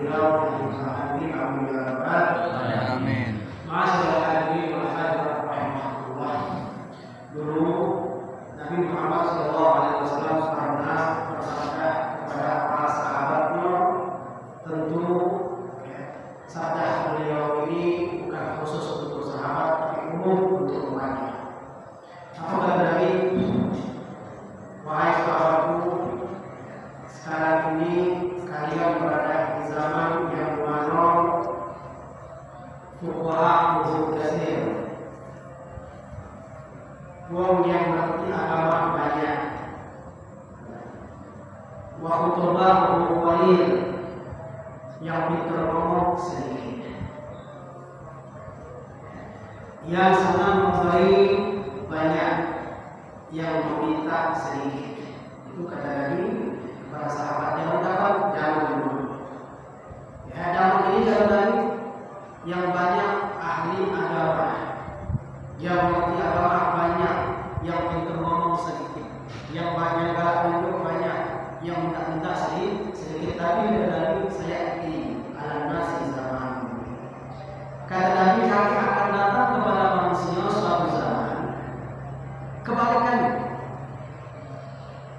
beliau yang sangat ini amin ya rabbal alamin. Masyaallah hadirin wa hadirat rahimahullah. Dulu Nabi Muhammad SAW pernah bersabda kepada para sahabatnya, tentu sabda beliau ini bukan khusus untuk sahabat tapi umum untuk umatnya. Apa kata Nabi? Wahai sahabatku, sekarang ini kalian berada di zaman yang mana fuqaha muhtasir, wong yang mengerti agama banyak, wa khutbah qalil, yang pintar ngomong sedikit, yang senang memberi banyak, yang meminta sedikit. Itu kata Nabi kepada sahabatnya, mendapat jalan dulu. Ya, jalan ini jalan Nabi yang banyak ahli agama, yang mengerti agama banyak, yang pintar ngomong sedikit, yang banyak galak itu banyak, yang minta sedikit. Tapi kata Nabi, saya ini ala nasi zaman. Kata Nabi, kami akan datang kepada manusia suatu zaman kebalikannya.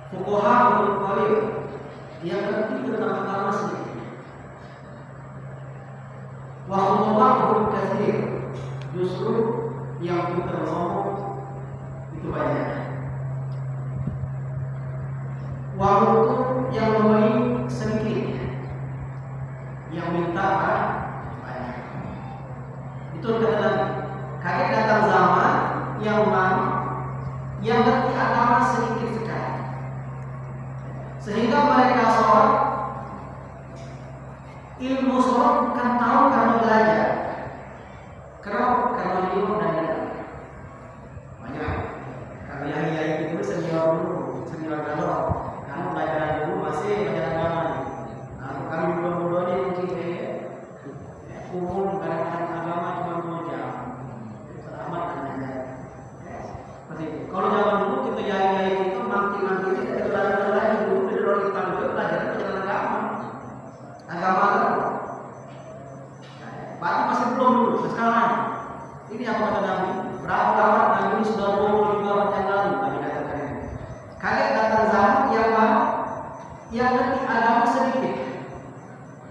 Fuqaha qalil, yang ngerti tentang agama sedikit. Wa khutbah katsir, justru yang pintar ngomong itu banyak. Wa yang memberi sedikit, yang minta banyak. Itu kata Nabi. Kaget datang zaman yang mana yang ngerti agama sedikit sekali, sehingga mereka sholat, ilmu sholat bukan tahu karena belajar, karena ilmu dan dengar. Banyak kalau yang itu senior dulu, senior galau, kamu belajar dulu masih belajar agama. Nah, kami muda-muda ini mungkin umum kadang-kadang agama cuma 2 jam, selamat dan aja. Seperti itu. Kalau zaman dulu kita jahil itu nanti kita belajar dulu, kita belajar agama. Berarti masih belum dulu. Sekarang ini apa kata Nabi? Berapa lama Nabi ini sudah 25 tahun yang lalu Nabi katakan ini. Kaget datang zaman yang mana yang ngerti agama sedikit,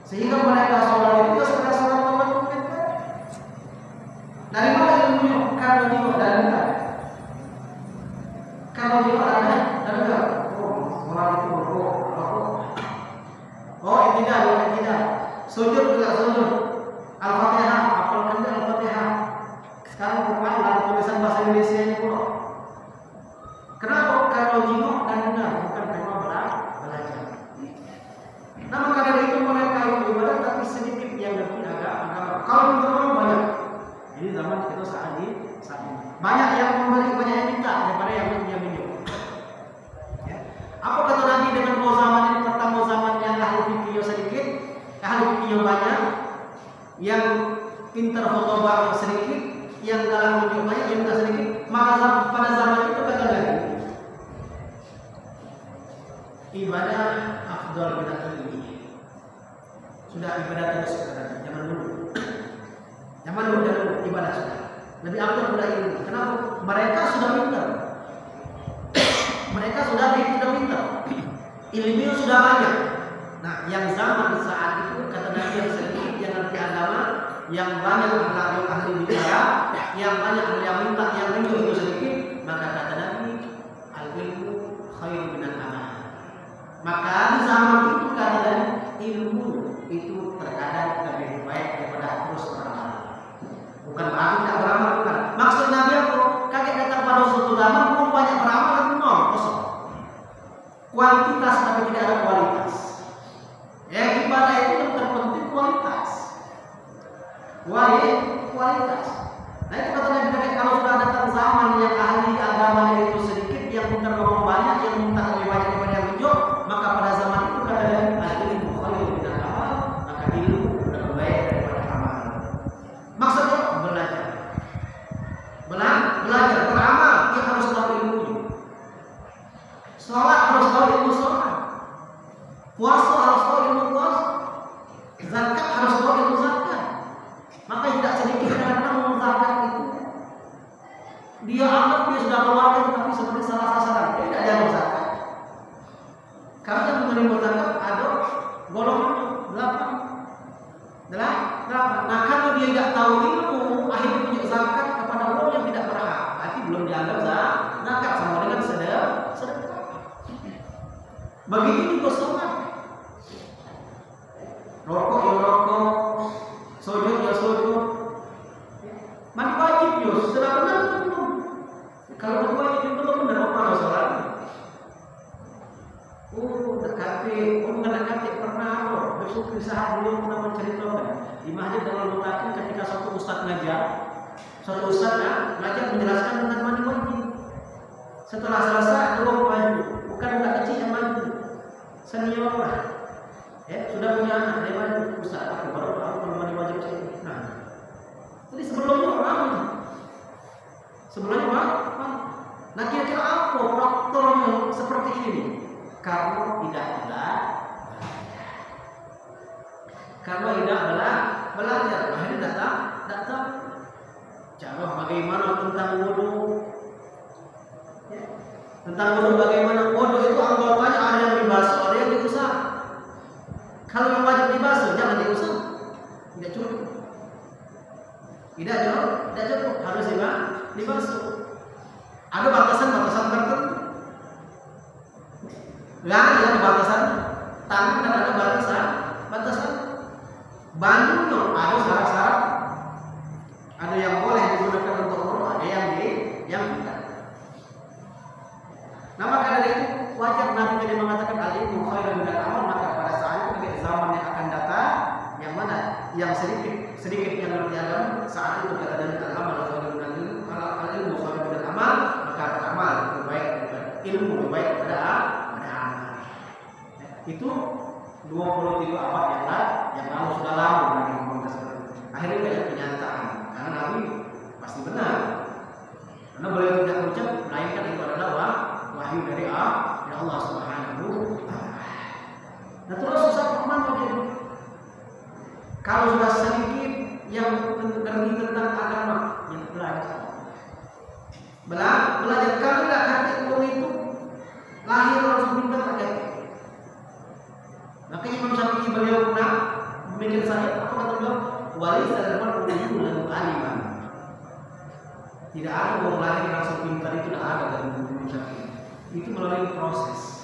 sehingga mereka sholat itu sekedar sholat teman kita. Dari mana ilmunya? Kalau jiwa dari mana? Kalau jiwa ada dari mana? Sholat itu tidak. Sujud juga sujud. Al-Fatihah, hafalkan Al-Fatihah. Sekarang Quran dalam tulisan bahasa Indonesia ini pula. Kenapa? Kalau jiwa dan benar, bukan karena belajar. Nah, maka dari itu mereka itu ibadah tapi sedikit yang ngerti agama. Kalau benar banyak. Ini zaman kita saat ini banyak yang memberi, banyak yang minta daripada yang minjem. Ya. Apa kata Nabi dengan mau zaman ini? Pertama zaman yang ahli fikih sedikit, ahli fikih banyak, yang pintar khutbah sedikit, yang dalam video banyak, yang tidak sedikit. Maka pada zaman itu kata Nabi, ibadah afdal min ilmi. Sudah ibadah terus kata zaman dulu ibadah sudah lebih afdal daripada ilmu. Kenapa? Mereka sudah pintar. Mereka sudah pintar. Ilmu sudah banyak. Nah, yang zaman saat itu kata Nabi yang sedikit, yang ngerti agama, yang banyak ahli bicara, yang banyak yang minta, yang minta itu sedikit, maka kata Nabi, al-ilmu khairu minal amal. Maka di zaman itu kata Nabi, ilmu itu terkadang lebih baik daripada terus beramal. Bukan berarti tidak beramal, bukan. Maksud Nabi apa? Kaget datang pada suatu zaman, belum banyak beramal, itu nol, kosong. Kuantitas tapi tidak ada kualitas. Yang ibadah itu yang terpenting kualitas. Kualitas. Nah itu kata Nabi, kalau sudah datang zaman yang ahli agamanya itu sedikit, yang minta ngomong banyak, yang minta lebih banyak daripada yang hijau, maka pada zaman itu kata Nabi, ilmu khairu minal amal, maka ilmu lebih baik daripada amal. Maksudnya belajar, beramal, dia harus tahu ilmunya. Sholat harus tahu ilmu sholat, puasa harus tahu ilmu puasa, zakat 8. Nah kalau dia nggak tahu ilmu, akhirnya tunjuk zakat kepada orang yang tidak berhak, berarti belum dianggap zakat, sama dengan sedekah. Begitu juga sholat. Rokok ya rokok, sujud ya sujud. Mandi wajib ya, sudah benar atau belum? Kalau mandi wajib itu belum benar, apa sholat? Dekati pernah besok kisah dulu pernah menceritakan di masjid dalam mutakin ketika suatu ustaz ngajar, menjelaskan tentang mandi wajib. Setelah selesai belum maju, bukan anak kecil yang maju, senior lah, sudah punya anak dia maju, ustaz aku baru tahu kalau mandi wajib saya. Nah, jadi sebelumnya orang sebelumnya orang. Nah kira-kira apa faktornya seperti ini? Karena tidak belajar, akhirnya datang cara bagaimana tentang wudu. Tentang wudu, bagaimana wudu itu anggotanya ada yang dibasuh, ada yang diusap. Kalau yang wajib dibasuh jangan diusap, tidak cukup. Tidak cukup, harus dibasuh. Ada batasan tertentu. Ada batasan tangan dan ada batasan baju. Ada syarat-syarat. Ada yang boleh digunakan untuk wudu, ada yang tidak. Nah maka dari itu wajar Nabi jadi mengatakan al-ilmu khairun minal amal. Maka pada saat itu ketika zaman yang akan datang, yang mana yang sedikit yang berjalan saat itu kata Nabi al-amal khairun al-ilmu khairun minal amal. Maka amal lebih baik daripada ilmu, lebih baik daripada amal. Itu 23 abad yang lalu sudah lama Nabi ngomong seperti itu. Akhirnya banyak kenyataan karena Nabi pasti benar. Karena beliau tidak berucap melainkan itu adalah wahyu dari Allah Subhanahu wa taala. Nah terus susah kemana gitu? Kalau sudah sedikit yang ngerti tentang agama, yang belajar. Kalau tidak hati ilmu itu lahir langsung pintar pakai. Maka Imam Syafi'i beliau pernah memikir saya, apa kata beliau? Walaysa al-mar'u yulan aliman. Tidak ada orang lahir langsung pintar, itu tidak ada dalam Imam Syafi'i. Itu melalui proses.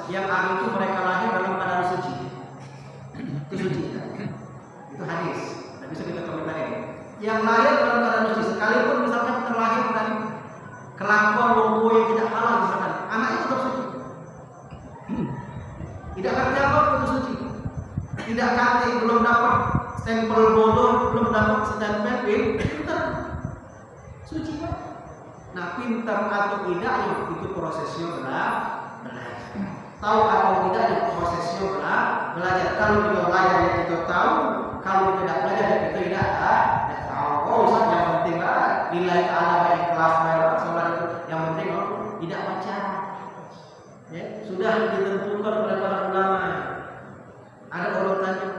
Yang ada itu mereka lahir dalam keadaan suci. Itu suci. Itu hadis. Tidak bisa kita komentari. Yang lahir dalam keadaan suci, sekalipun misalkan terlahir dari kelakuan wudhu yang tidak halal misalkan, anak itu tetap suci. Tidak kerja apa itu suci. Tidak kata belum dapat stempel bodoh, belum dapat stempel pintar, suci kan? Nah pintar atau tidaknya itu prosesnya belajar. Tahu atau tidaknya prosesnya belajar. Kalau kita belajar ya kita tahu, kalau kita tidak belajar ya kita tidak tahu. Oh Ustaz, yang penting nilai ta'ala ikhlas sholat itu yang penting tidak baca. Ya, sudah ditentukan oleh para ulama. Ada urutannya.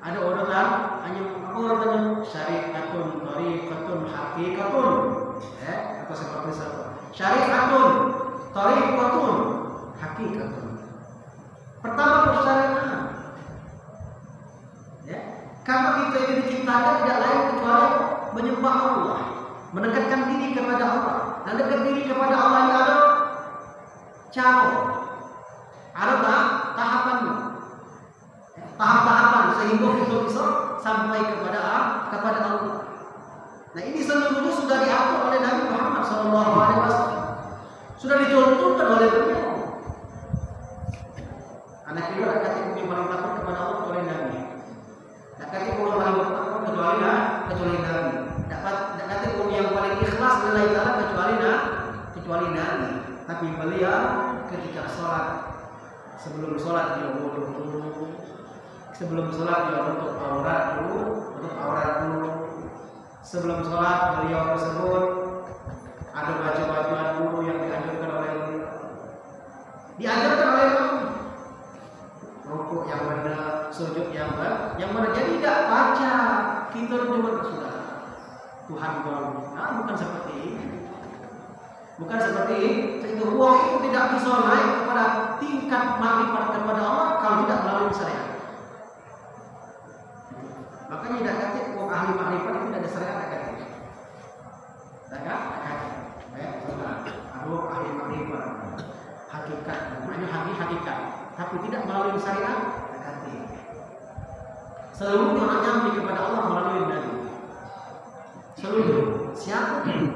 Hanya apa urutannya? Syariatun, thariqatun, haqiqatun. Atau seperti itu. Syariatun, thariqatun, haqiqatun. Pertama persyaratan. Ya, karena kita ini diciptakan tidak lain kecuali menyembah Allah, mendekatkan diri kepada Allah. Dan dekat diri kepada Allah ini ada cara, ada tahapan sehingga kita bisa sampai kepada Allah. Nah ini seluruhnya sudah diatur oleh Nabi Muhammad SAW, sudah dicontohkan oleh beliau. Anak kita tak kata yang paling takut kepada Allah kecuali Nabi. Tak kata yang paling takut kecuali Nabi. Tak kata yang paling ikhlas lillahi ta'ala kecuali Nabi. Tapi beliau ketika sholat, sebelum sholat dia wudu dulu, sebelum sholat dia tutup aurat dulu. Sebelum sholat beliau tersebut ada baca-bacaan dulu yang diajarkan oleh beliau. Rukuk yang benar, sujud yang benar. Jadi tidak baca, kita cuma sudah Tuhan kau. Nah, bukan seperti ini. Sehingga uang itu tidak bisa naik kepada tingkat makrifat kepada Allah kalau Seluruhnya orang nyampe kepada Allah melalui Nabi. Seluruh siapapun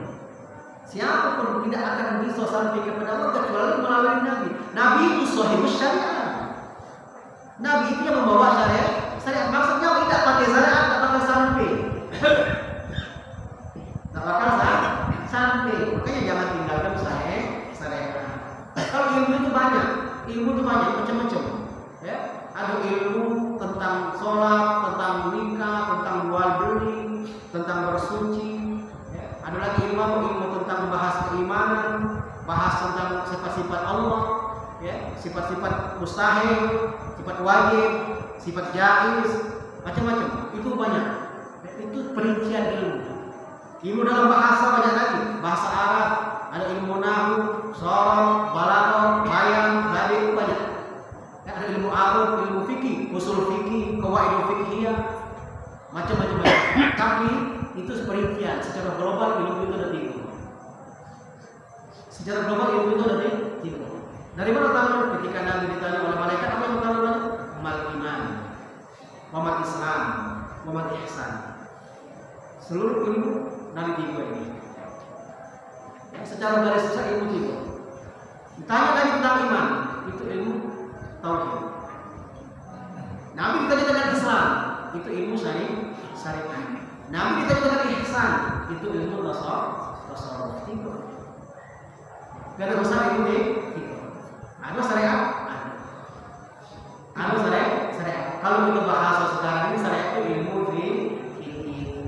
tidak akan bisa sampai kepada Allah kecuali melalui Nabi. Nabi itu sahibus syariat. Nabi itu yang membawa syariat. Maksudnya tidak pakai syariat, tidak bakal sampai. Tidak bakal sampai. Makanya jangan tinggalkan syariat. Kalau ilmu itu banyak, macam-macam. Ya, ada ilmu tentang sholat, tentang nikah, tentang jual beli, tentang bersuci. Ya, ada lagi ilmu tentang bahas keimanan, bahas tentang sifat-sifat Allah, ya, sifat-sifat mustahil, sifat wajib, sifat jaiz, macam-macam. Itu banyak. Ya, itu perincian ilmu. Ilmu dalam bahasa banyak lagi. Bahasa Arab, ada ilmu nahwu, sharaf, balaghah, bayan, hadis, banyak. Ya, ada ilmu arab, ilmu fikih, usul fikih, qawaidul fiqhiyah, macam-macam. Tapi itu perincian. Secara global ilmu itu ada 3. Secara global ilmu itu ada 3. Dari mana tahu? Ketika Nabi ditanya oleh malaikat, apa yang tahu? Mal iman, Muhammad Islam, Muhammad ihsan. Seluruh ilmu dari 3 ini. Ya, secara garis besar ilmu 3. Ditanya lagi tentang iman, itu ilmu tauhid. Nabi ditanya tentang Islam, itu ilmu syariat. Nabi ditanya tentang ihsan, itu ilmu tasawuf. 3. Garis besar ilmu 3. Ada syariat, ada syariat. Kalau kita bahasa sekarang ini syariat itu ilmu fikih.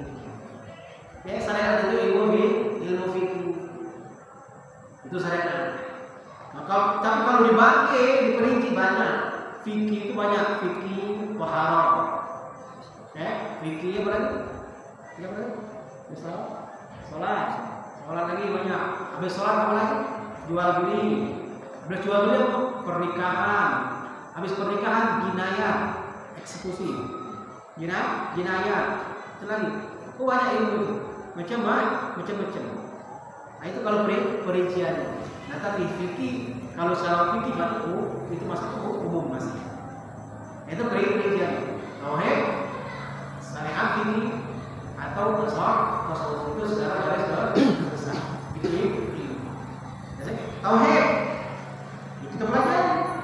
Ya, syariat itu ilmu fikih. Itu syariat. Tapi kalau dibagi, diperinci banyak. Fikih itu banyak. Fikih taharah. Ya, fikih berarti. Ya berarti. Misal sholat lagi banyak. Habis sholat apa lagi? Jual beli. Habis jual beli apa? Pernikahan. Habis pernikahan jinayat, eksekusi. Jinayat. Itu lagi. Oh, banyak ilmu itu. Macam-macam. Nah, itu kalau perinciannya. Nah, tapi fikih, kalau secara fikih itu masuk umum masih. Itu perincian. Tauhid, syariat fikih atau tasawuf itu secara garis besar. Itu ilmu. Tauhid kita pelajari.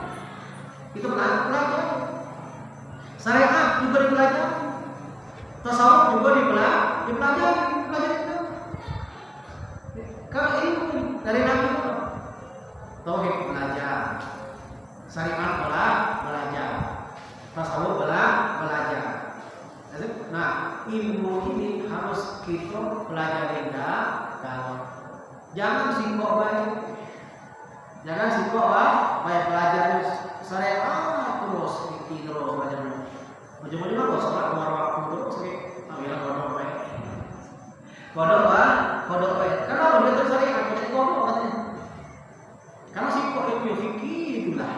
Syariat juga dipelajari. Tasawuf juga dipelajari. Kalau ilmu dari Nabi itu tauhid belajar, syariat belajar, tasawuf belajar. Nah, ilmu ini harus kita pelajari dalam. Jangan singkok baik belajar syariat terus belajar. Ujung-ujungnya kok sholat keluar waktu terus kodok baik. Kenapa belajar syariat? Belajar kodok katanya. Karena singkok itu fikih itulah.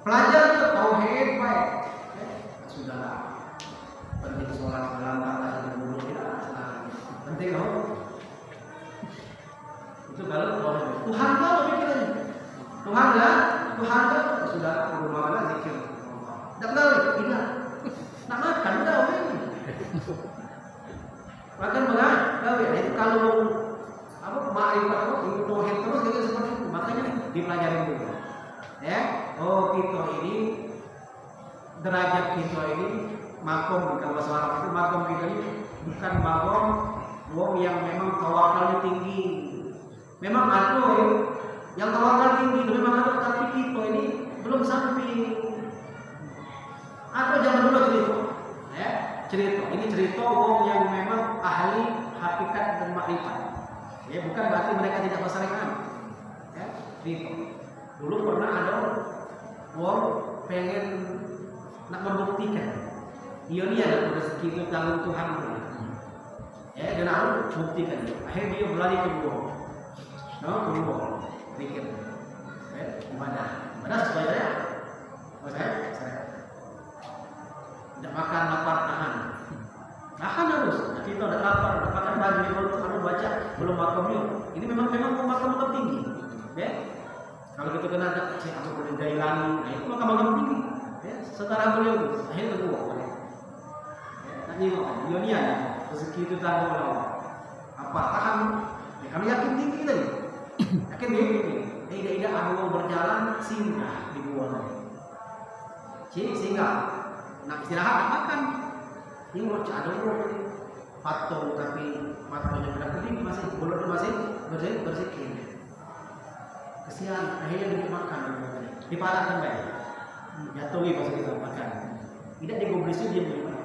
Pelajar itu tauhid baik. Sudahlah. Penting sholat dalam batas dulu tidak penting loh. Itu kalau Tuhan tahu pikirannya. Tuhan sudah berumah zikir. Tidak tidak. Nak makan udah makan gawe. Itu kalau ma'rifat ilmu tauhid terus kayak seperti itu. Makanya dipelajari dulu. Ya. Oh, kita ini derajat kita ini makom, kalau bahasa Arab itu makom kita ini bukan makom wong yang memang tawakalnya tinggi. Memang ada yang tawakal tinggi, itu memang ada, tapi kita ini belum sampai. Ada zaman dulu cerita wong yang memang ahli hakikat dan makrifat. Ya, bukan berarti mereka tidak bersyariat. Ya, dulu pernah ada wong pengen nak membuktikan dia ni ada rezeki itu tanggung Tuhan. Ya, dan aku buktikan. Akhirnya dia berlari ke gua. Keluar pikir. Ibadah sesuai saya. Saya tidak makan lapar tahan harus. Kita udah lapar, udah makan baju baru baca belum makamnya. Ini memang makam tinggi. Ya. Kalau kita kenal aku boleh Jailani, nah itu makam tinggi. Ya, setara beliau akhirnya kedua. tak nengok dunia rezeki itu tanggung Allah. Apa tahan? Ya, kami yakin tinggi tadi. Yakin tinggi. Tidak ada berjalan singgah di gua tadi. Singgah. Nak istirahat, nak makan. Ini mau ada tadi. Patung tapi patungnya berapa ini masih bolot masih berzikir. Kesian, akhirnya dia makan dipalak baik. Jatuhi pas kita makan. Tidak digubris dia menyebab.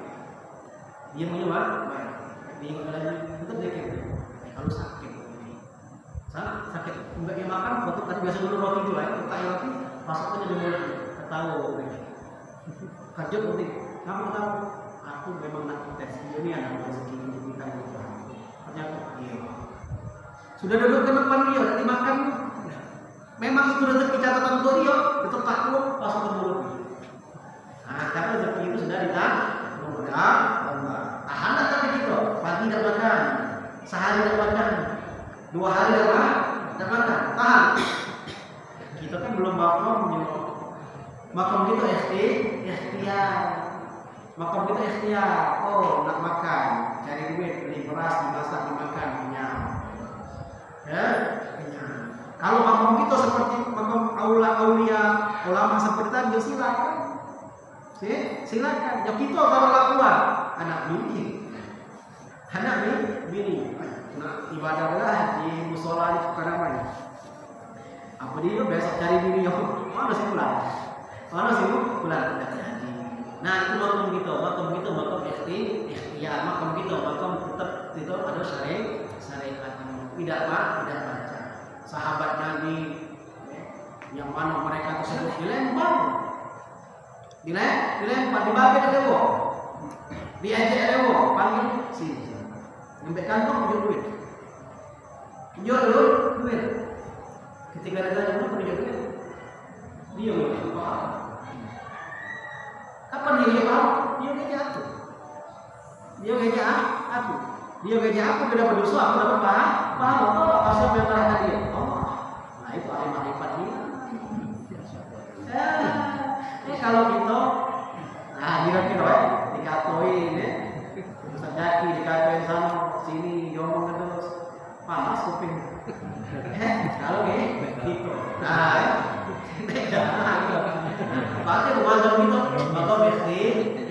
Dia menyebab baik. Dia lagi tetap zikir. Kalau sakit sakit enggak dia makan waktu tadi biasa dulu roti dulu ya, tak roti masuknya di mulut ketahu. Kajut nanti kamu tahu aku memang nak tes ini anak rezeki untuk kita juga. Ternyata iya. Sudah duduk ke depan dia, nanti makan. Memang itu rezeki catatan untuk dia, tetap takut masuk ke mulut. Nah, karena rezeki itu sudah ditanggung. Tahan tadi kita, pagi tidak makan, sehari tidak makan, 2 hari tidak makan, tahan. Kita kan belum makom kita ikhtiar. Makom kita ikhtiar. Oh, nak makan, cari duit, beli beras, dimasak, dimakan, kenyang. Ya, kenyang. Kalau makom kita seperti makom aulia, ulama seperti tadi, ya silakan. Silakan. Ya kita kalau lakukan anak bini. Nah, ibadahlah di musola di Sukarman. Apa dia besok cari diri yang mana sih pulang? Nah, itu makom kita, makom ikhtiar, makom kita tetap itu ada syariat. Tidak baca. Sahabat Nabi yang mana mereka tersebut dilempar, dibagi ke dewa, diajak dewa, panggil sini. Sampai kantong duit. Duit. Ketika ada tanya punya duit, dia boleh paham. Kapan dia paham? Dia gaji aku. Dia gaji aku dapat dosa, aku dapat paham. Kalau pasal menerangkan dia, Allah. Nah itu arifat dia. Kalau kita, kira-kira dikatoin ya. Ustaz Jaki dikatakan sana sini ngomong terus panas kuping. Kalau gitu. Nah, pakai macam itu, maka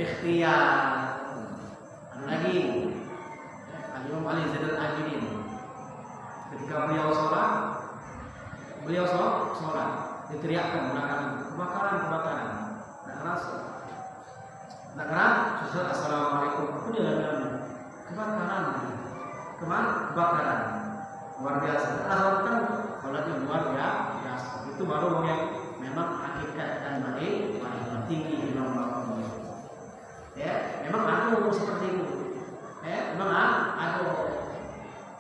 ikhtiar. Ada lagi, Imam Ali Zainal Abidin. Ketika beliau sholat, diteriakkan kebakaran. Nak keras, susah assalamualaikum. Aku dia bilang kebakaran. Luar biasa. Asalkan sholatnya luar biasa. Itu baru yang memang hakikat dan baik tinggi di dalam ya, memang ada seperti itu. Memang ada.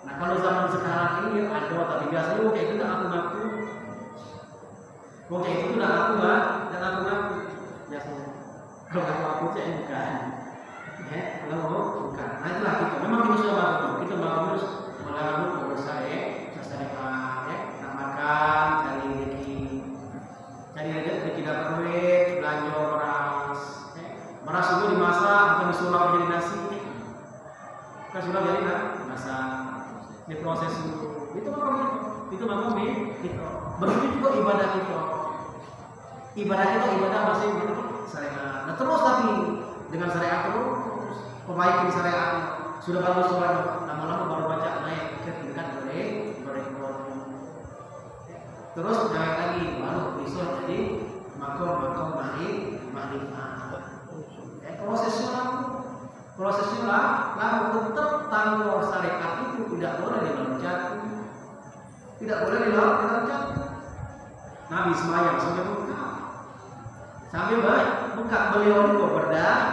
Nah kalau zaman sekarang ini ada, tapi biasanya kayak itu aku ngaku. Kayak itu udah aku dan aku ngaku. Biasanya. Kalau aku bukan. Bukan. Nah itulah kita. Memang kita sudah bangun. Kita harus melakukan berusaha sedekah, nak makan, cari rezeki dapat duit, belanja beras. Beras itu dimasak, bukan disulap jadi nasi. Kan sudah jadi masak. Diproses dulu. Itu makam kita. Begitu juga ibadah kita. Ibadah masih syariat. Nah terus tapi dengan syariat terus perbaiki syariat. Sudah bagus lama-lama baru baca naik ke tingkat berikutnya. Terus naik lagi baru bisa jadi makom makrifat. Prosesnya lalu tetap tanggung syariat itu tidak boleh diloncat. Nabi semayang sampai buka beliau itu berdagang.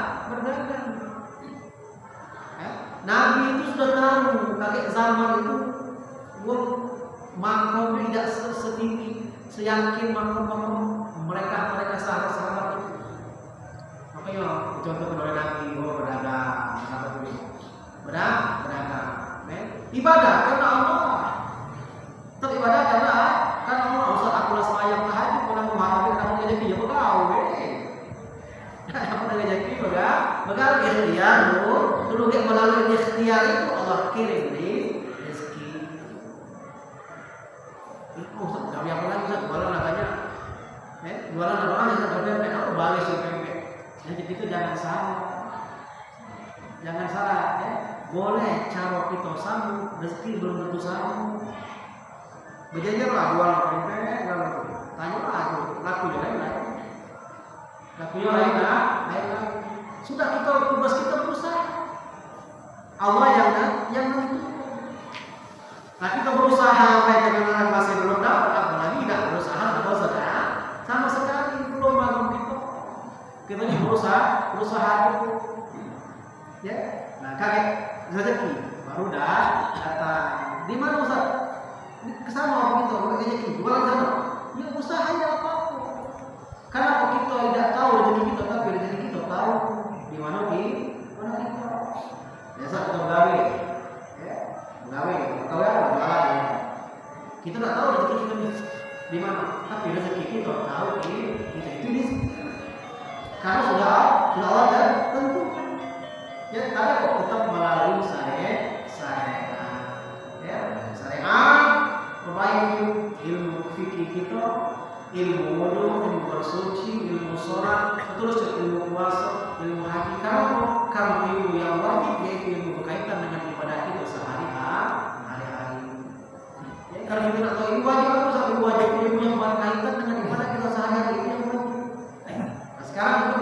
Nabi itu sudah tahu kakek zaman itu makom tidak setinggi seyakin makom mereka sahabat itu. Makanya contoh oleh Nabi berdagang. Ibadah karena Allah. Teribadah karena Allah. Usah aku semayang tahajud kalau menghadapi kamu jadi dia bergaul. Yang rezeki bakal ikhtiar dulu melalui ikhtiar itu Allah kirim di rezeki. Ustaz, kami apa lagi Ustaz? Jualan namanya. Jualan namanya Ustaz pempek, aku balik sih pempek. Jadi itu jangan salah. Jangan salah ya. Boleh cara kita sambung, rezeki belum tentu sambung. Berjajarlah jualan pempek, jualan itu. Tanyalah itu, laku lain. Lakunya lain lah. Sudah kita tugas kita berusaha. Allah yang menentukan. Nah kita berusaha dengan masih belum dapat, apalagi tidak berusaha sama sekali belum bangun kita. Kita ini berusaha itu. Ya. Nah kaget rezeki baru datang. Di mana Ustaz? Ke sana orang itu rezeki jualan sana. Ya usaha ya apa-apa. Karena kita tidak tahu rezeki kita, tapi rezeki kita tahu di mana kita. Biasa kita gawe, ya, gawe, tahu ya, jualan. Kita tidak tahu rezeki kita di mana, tapi rezeki kita tahu kita itu di sini. Karena sudah Allah tentukan. Ya, tapi kok tetap melalui syariat, ya, syariat, perbaiki ilmu fikih kita. Ilmu wudu, ilmu bersuci, ilmu sholat, terus ilmu puasa, ilmu haji. Kalau ilmu yang wajib yaitu ilmu berkaitan dengan ibadah kita sehari-hari. Ya, kalau kita tidak tahu ilmu wajib apa satu wajib ilmu yang berkaitan dengan ibadah kita sehari-hari itu yang wajib. Nah, sekarang kita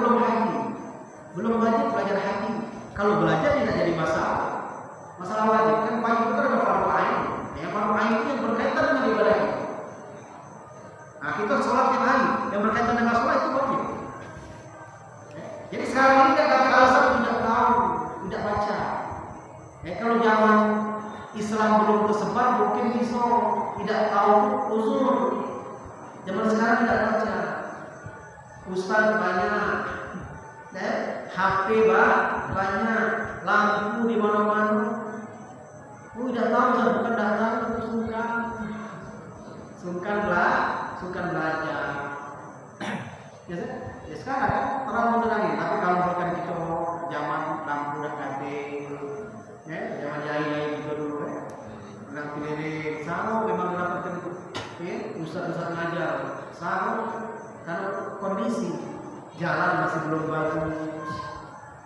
belum wajib belajar haji. Kalau belajar tidak jadi masalah. Masalah wajib kan wajib itu ada fardu ain. Yang fardu ain itu yang berkaitan dengan ibadah kita. Nah, kita sholat yang hari yang berkaitan dengan sholat itu wajib. Jadi sekarang ini tidak ada alasan tidak tahu, tidak baca. Kalau zaman Islam belum tersebar mungkin bisa tidak tahu uzur. Zaman sekarang tidak baca. Ustaz banyak, HP banyak, lampu di mana-mana. Tidak tahu, bukan datang sungkan belajar. Ya sekarang kan orang menerangin. Tapi kalau misalkan kita zaman lampu dan kabel, ya zaman jahiliyah juga dulu ya, orang pilih sama memang mendapatkan ya ustaz ngajar sama karena kondisi jalan masih belum bagus.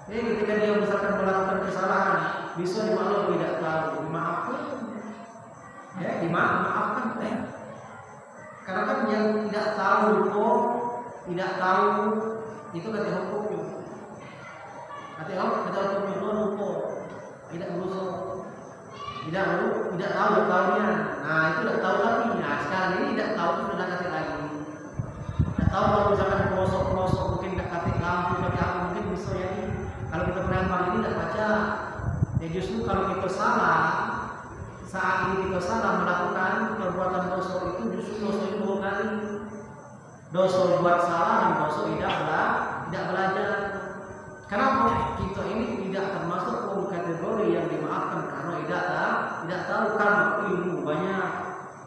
Ketika dia misalkan melakukan kesalahan, bisa dimaklum tidak tahu, dimaafkan. Ya, dimaafkan. Karena kan yang tidak tahu itu kata hukumnya. Kata hukumnya lupa, tidak berusaha, tidak tahunya. Nah itu tidak tahu tapi, sekarang ini tidak tahu itu sudah kata lagi. Tidak tahu kalau misalkan pelosok mungkin tidak kata lampu, kata apa mungkin bisa ya. Kalau kita menempel ini tidak baca, ya justru kalau kita salah. Saat ini kita salah melakukan perbuatan dosa itu justru dosa itu 2 kali. Dosa buat salah dan dosa tidak belajar. Kenapa? Kita ini tidak termasuk kategori yang dimaafkan karena tidak tahu karena ilmu banyak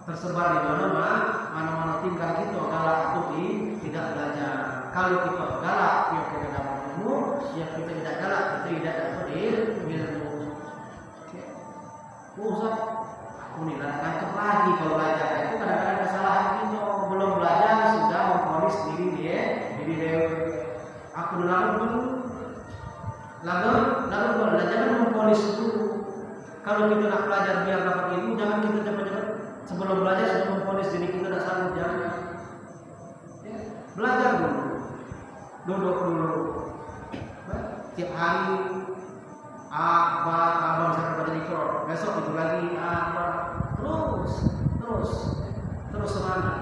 tersebar di mana-mana tinggal kita galak atau tidak belajar. Kalau kita galak, ya kita dapat ilmu. Ya kita tidak galak, kita tidak dapat ilmu. Ustaz, aku nih nangkep lagi kalau belajar itu kadang-kadang kesalahan kita belum belajar sudah memponis diri dia. Aku lalu jangan memponis dulu. Kalau kita nak belajar biar dapat ilmu, jangan kita cepat-cepat sebelum belajar sudah memponis diri kita tidak sanggup, jangan. Ya, belajar dulu, duduk dulu, tiap hari. Abang saya baca Iqra, besok itu lagi terus semangat.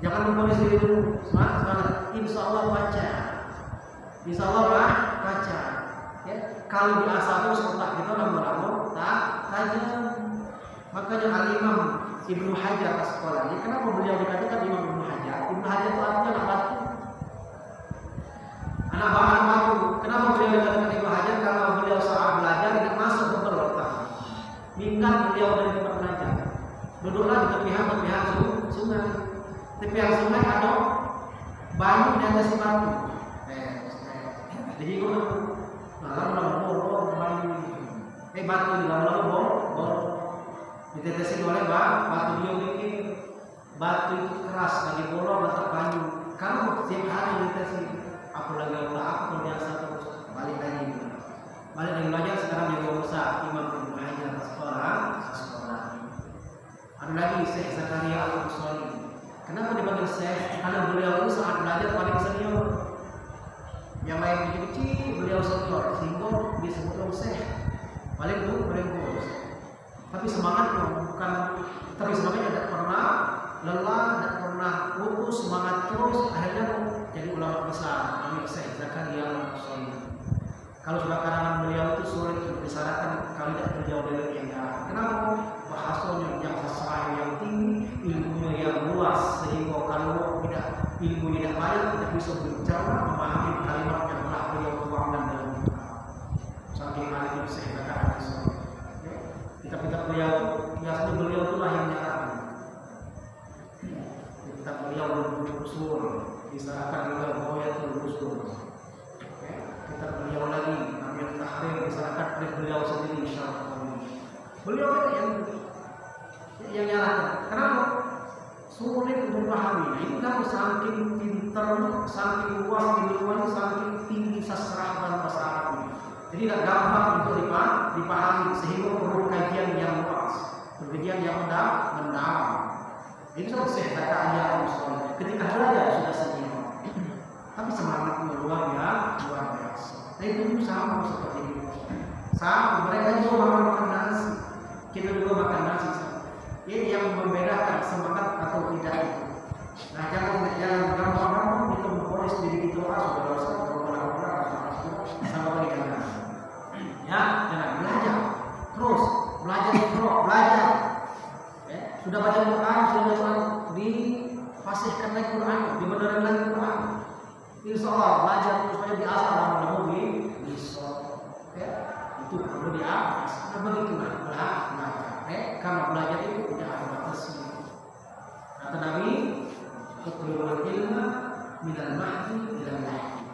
Jangan memponis diri dulu, semangat. Insya Allah baca. Ya, kalau diasah terus otak kita lama-lama tajam. Makanya Al-Imam Ibnu Hajar Asqalani, kenapa beliau dikatakan Imam Ibnu Hajar? Ibnu Hajar itu artinya anak batu. Anak batu. Kenapa beliau dikatakan Ibnu Hajar? Karena beliau saat belajar tidak masuk ke otak. Minggat beliau dari tempat belajar. Duduklah di tepian sungai. Tepian sungai ada banyu di atas batu. Jadi gue lama-lama main batu lama-lama bor ditetesin oleh batu dia bikin batu itu keras lagi bolong atau banyu karena setiap hari ditetesin apalagi Allah aku biasa terus balik lagi belajar sekarang jadi usaha imam mengajar sekolah ada lagi Syekh Zakaria Al-Musoli. Kenapa dipanggil Syekh? Karena beliau itu saat belajar paling senior. Yang lain kecil-kecil beliau senior sehingga disebut Syekh paling bagus. Tapi semangatnya bukan, tapi semangatnya tidak pernah lelah, tidak pernah putus, semangat terus. Akhirnya jadi ulama besar. Namanya Syekh Zakaria Al-Musoli. Kalau sudah karangan beliau itu sulit disyaratkan kalau tidak terjauh dari yang jarang. Kenapa? Bahasanya yang sesuai, yang tinggi, ilmunya yang luas, sehingga kalau ilmu tidak banyak tidak bisa berbicara memahami kalimat yang telah beliau tuangkan dalam kitab. Saking alim Syekh Zakaria Al-Musoli. Kitab-kitab beliau biasanya beliau itulah yang nyarang. Kitab beliau berusul, diserahkan beliau Ghayatul Usul. Kitab beliau lagi Amir Tahrir diserahkan oleh beliau sendiri insyaallah. Beliau yang nyarahkan. Kenapa? Sulit untuk memahami. Nah, itu kan saking pintar, saking luas ilmunya, saking tinggi sastra dan bahasa Arab. Jadi tidak gampang untuk dipahami sehingga perlu kajian yang luas, kajian yang mendalam. Itu sama Syekh Zakaria Al-Musoli. Ketika belajar sudah senior, tapi semangatnya luar biasa. Nah itu sama seperti itu. Sama mereka juga makan nasi, kita juga makan nasi. Ini yang membedakan semangat atau tidak itu. Nah jangan gampang kita memponis diri kita sudah dosa sama dengan ya, jangan belajar terus, belajar. Sudah baca Quran, difasihkan lagi Quran, dibenerin lagi Quran. Insya Allah belajar terus saja di asal lama-lama bisa. Itu perlu diawas. Nah begitulah belajar. Karena belajar itu tidak ada batasnya. Kata Nabi, "Utlubul ilma minal mahdi ilal lahdi."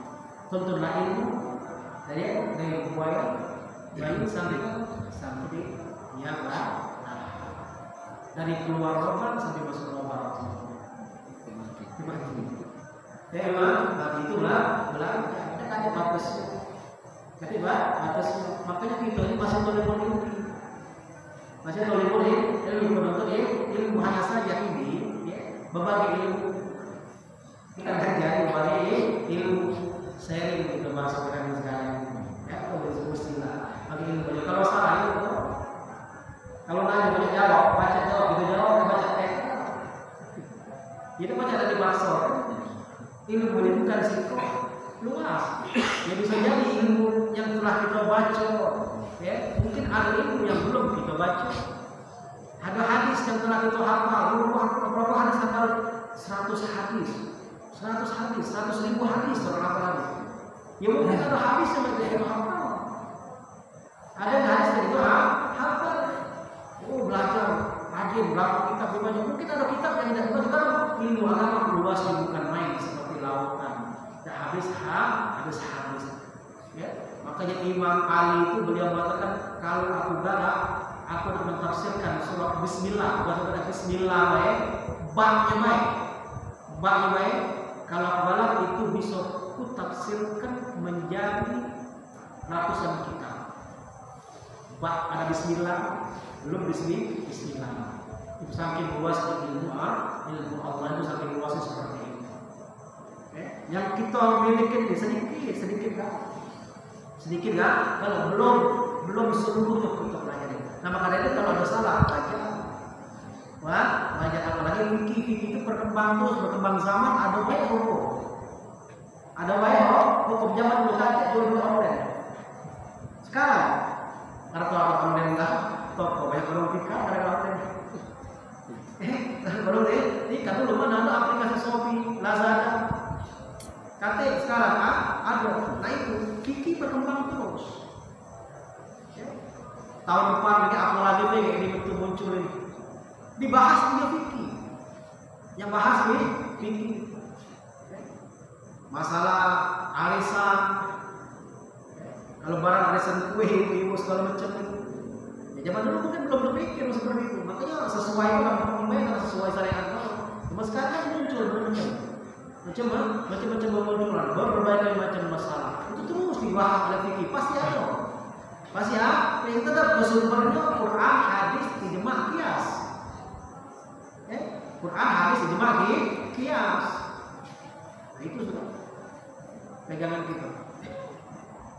Tuntutlah ilmu dari bayi sampai yang dari keluar roban sampai masuk roban. Memang bagi itulah belajar. Tidak ada batasnya. Jadi batasnya. Makanya kita ini masih toleran ilmu. Masih toleran ilmu menuntut ilmu hanya saja ini berbagai ilmu. Kita belajar berbagai ilmu sharing itu masuk ke dalam ya, mestilah bagi ilmu. Kalau salah itu, kalau nanya banyak jawab, baca jawab, gitu jawab, baca teks. Itu baca dari maksud. Ilmu ini bukan situ luas. Ya bisa jadi ilmu yang telah kita baca, ya mungkin ada ilmu yang belum kita baca. Ada hadis yang telah kita hafal, berapa hadis hafal? 100 hadis, 100.000 hadis terhafal hadis. Ya mungkin ada hadis yang kita hafal. Ada hadis yang kita hafal. Oh belajar, rajin berapa kitab dibaca. Mungkin ada kitab yang tidak dibaca. Karena ilmu agama luas bukan main seperti lautan. Tidak habis. Ya, makanya Imam Ali itu beliau mengatakan kalau aku galak, aku akan mentafsirkan surah Bismillah. Bukan Bismillah baknya baik. Kalau aku galak itu bisa ku tafsirkan menjadi ratusan kitab. Bak ada Bismillah, belum Bismillah. Itu saking luas ilmu Allah itu saking luasnya seperti itu. Yang kita miliki sedikit kan? Kalau belum seluruhnya kita pelajari. Nah makanya itu kalau ada salah belajar apalagi fikih itu berkembang zaman, ada banyak hukum zaman dulu saja jual online. Sekarang atau online enggak toko banyak orang fikih ada online. Kalau ini kan dulu mana ada aplikasi Shopee, Lazada. Kata sekarang ada. Nah itu fikih berkembang terus. Tahun depan lagi apa lagi kayak ini betul muncul ini. Dibahas dia fikih. Yang bahas fikih. Masalah arisan, Kalau barang arisan kue, ibu segala macam itu. Ya, zaman dulu mungkin belum berpikir seperti itu. Makanya sesuai dalam pembayaran, sesuai syariat. Cuma sekarang kan muncul macam-macam bermunculan, berbagai macam masalah. Itu terus dibahas oleh fikih, pasti ada. Pasti ada. Yang tetap bersumbernya Quran, hadis, ijma, qiyas. Quran, hadis, ijma, qiyas. Nah, itu sudah pegangan kita.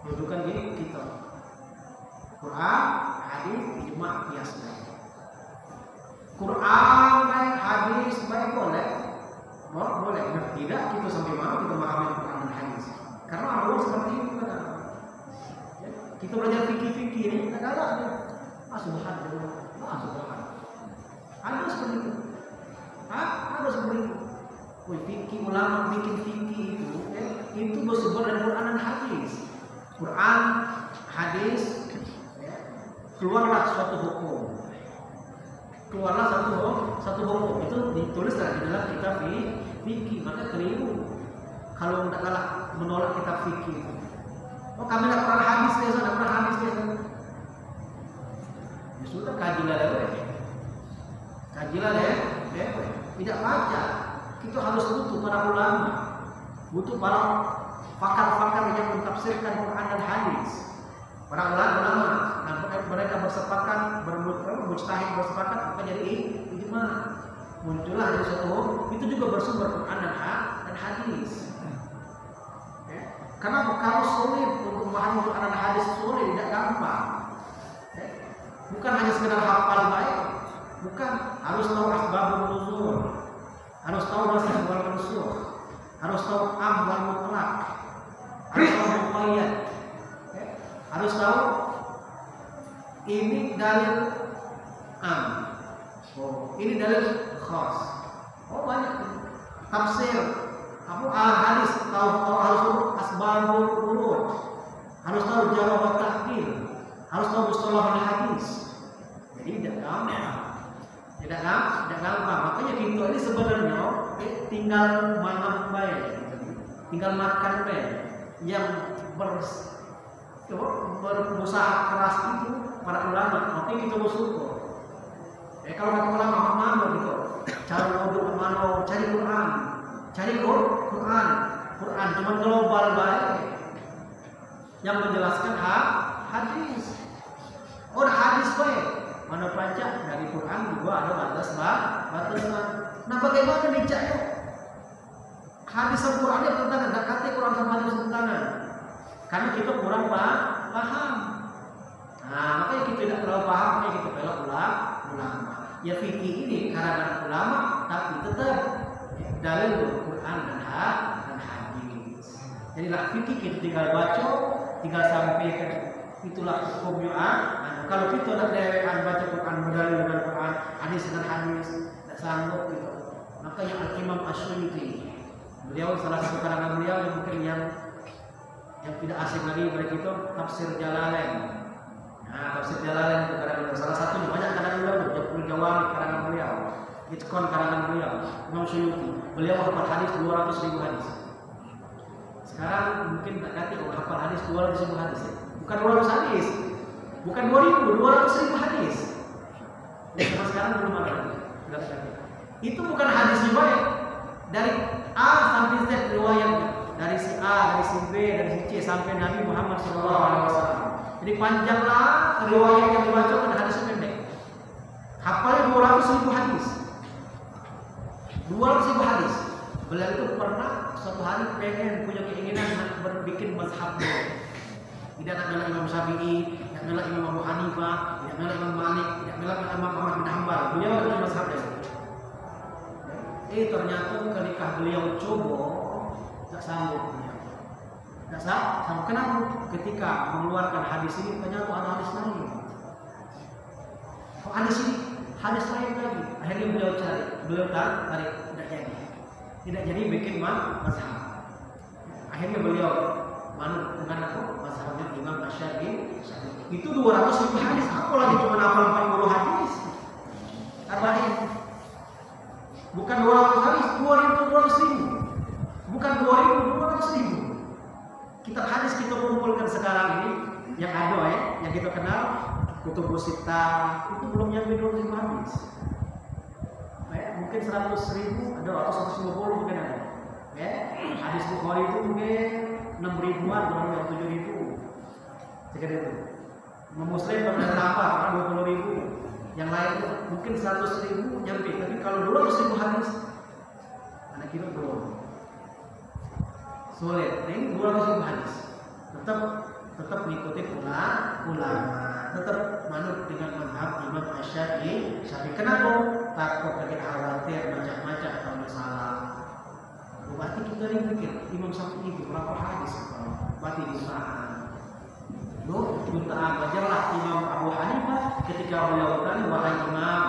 Rujukan kita. Quran, hadis, ijma, qiyas. Quran baik, hadis baik boleh. Boleh. Tidak kita sampai mana kita memahami Quran dan hadis. Karena Allah seperti itu kan. Kita belajar fikih-fikih ini tidak galak dia. Subhanallah. Ada seperti itu. Ada seperti itu. Fikih ulama bikin fikih itu bersumber dari Quran dan hadis. Quran, hadis, keluarlah suatu hukum. Keluarlah satu hukum itu ditulis di dalam kitab fikih. Maka keliru kalau tidak kalah menolak kitab fikih. Oh, kami tidak pernah hadis dia, tidak pernah hadis dia. Ya sudah, kajilah deh. Tidak baca. Kita harus butuh para ulama, butuh para pakar-pakar yang mentafsirkan Quran dan hadis. Para ulama, dan mereka bersepakat, bermujtahid bersepakat, maka jadi ijma. Muncullah dari suatu itu juga bersumber Quran dan hadis. Karena kalau sulit untuk memahami Quran dan hadis sulit, tidak gampang. Bukan hanya sekedar hafal baik, bukan, harus tahu asbabun nuzul, harus tahu nasih wal mansukh, harus tahu am wal mutlaq, harus tahu muqayyad, harus tahu ini dalil am, ini dalil khas. Banyak tafsir, hadis, tahu harus tahu asbabul wurud, harus tahu jarh wa ta'dil, harus tahu mustalah hadis. Jadi tidak gampang. Makanya kita ini sebenarnya tinggal makan baik. Yang berusaha keras itu para ulama. Makanya kita bersyukur. Kalau kata ulama mana gitu, cara ngomong mana, cari Quran, cuma global baik yang menjelaskan hadis. Hadis baik. Mana pajak dari Quran juga ada batasan. Nah, bagaimana dicaknya? Hadis dan Quran itu bertentangan, dan kata Quran sama hadis bertentangan. Karena kita kurang paham. Nah, makanya kita tidak terlalu paham, makanya kita belok ulama. Ya fikih ini karangan ulama, tapi tetap dalil Quran dan hadis. Jadilah fikih kita tinggal baca, tinggal sampaikan. Itulah hukumnya. Kalau kita nak dewan baca Quran berdalil dengan Quran, hadis dengan hadis, tidak sanggup gitu. Makanya Al-Imam Asy'uti, beliau salah satu karangan beliau yang mungkin yang tidak asing lagi bagi kita, Tafsir Jalalain. Nah, Tafsir Jalalain itu karangan salah satunya, banyak karangan beliau, Jabul Jawami karangan beliau, Itqan karangan beliau, Imam Asy'uti. Beliau hafal hadis 200.000 hadis. Sekarang mungkin tak kata hafal hadis 200.000 hadis. Bukan 200 hadis. Bukan 200.000 hadis. Sampai sekarang belum ada lagi. Itu bukan hadis riwayat dari A sampai Z riwayatnya, dari si A, dari si B, dari si C sampai Nabi Muhammad SAW. Jadi panjanglah riwayat yang dibacakan, hadis pendek. Hafalnya 200.000 hadis. 200.000 hadis. Beliau itu pernah suatu hari pengen punya keinginan berbikin mazhab. Tidak nak melak Imam Syafi'i, tidak melak Imam Abu Hanifah, tidak melak Imam Malik, tidak melak Imam Ahmad bin Hanbal. Beliau adalah mazhab dia. Ternyata ketika beliau coba, tak sanggup. Tak sanggup. Kenapa? Ketika mengeluarkan hadis ini, ternyata ada hadis lain. Hadis ini, hadis lain lagi. Akhirnya beliau tarik, tidak jadi. Tidak jadi bikin mazhab. Akhirnya beliau manut dengan mazhabnya Imam Asy-Syafi'i. Itu 200.000 hadis, apalagi cuma hafal 40 hadis. Arba'in. Bukan 200 hadis, 2.200.000. Bukan 2.200.000. Kitab hadis kita kumpulkan sekarang ini yang ada yang kita kenal Kutubus Sittah itu belum nyampe 200.000 hadis. Mungkin 100.000 ada atau 150 mungkin ada. Hadis Bukhari itu mungkin 6.000-an, kurang lebih 7.000. Sekitar itu. Muslim berapa? 20.000. Yang lain mungkin 100.000 nyampe. Tapi kalau 200.000 hadis, anak kita belum. Sulit. Ini 200.000 hadis. Tetap mengikuti ulama, tetap manut dengan mazhab Imam Asy-Syafi'i. Kenapa? Takut kita khawatir macam-macam kalau salah. Berarti kita pikir Imam Syafi'i itu berapa hadis? Berarti jutaan. Jutaan wajarlah Imam Abu Hanifah ketika beliau bertanya, wahai Imam,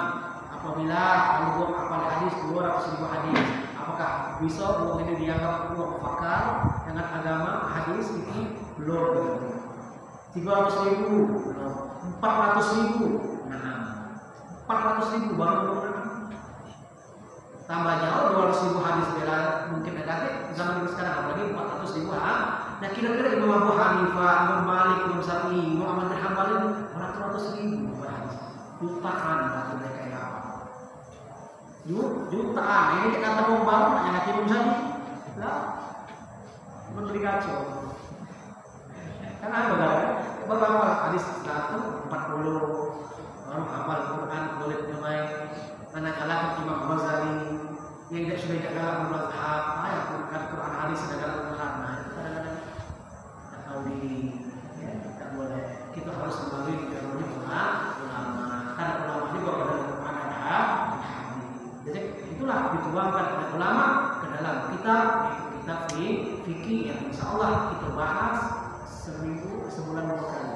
apabila kamu hafal hadis 200.000 hadis, apakah bisa uang ini dianggap uang fakar dengan agama hadis ini? Belum. 300.000 belum. 400.000 nah 400.000 baru tambah jauh 200.000 hadis bela mungkin negatif zaman sekarang, apalagi 400.000 nah kira-kira Imam Abu Hanifah, Imam Malik, Imam Syafi'i, Imam Ahmad bin Hanbal 400.000 hadis. Jutaan berarti mereka ya apa? Jutaan. Ini kita kata ngomong yang hati Imam Syafi'i lah menteri kacau kan ada beberapa hadis 140 orang hafal Quran boleh mulai anak anak Imam Ghazali yang tidak sudah tidak dalam mazhab ayat Quran hadis sudah dalam mazhab. Nah itu kadang-kadang tak tahu diri ya, tidak boleh. Kita harus kembali ke ulama karena ulama juga pada Quran ada hadis. Jadi itulah dituangkan oleh ulama ke dalam kitab, yaitu kitab fikih yang insya Allah kita bahas sebulan 2 kali.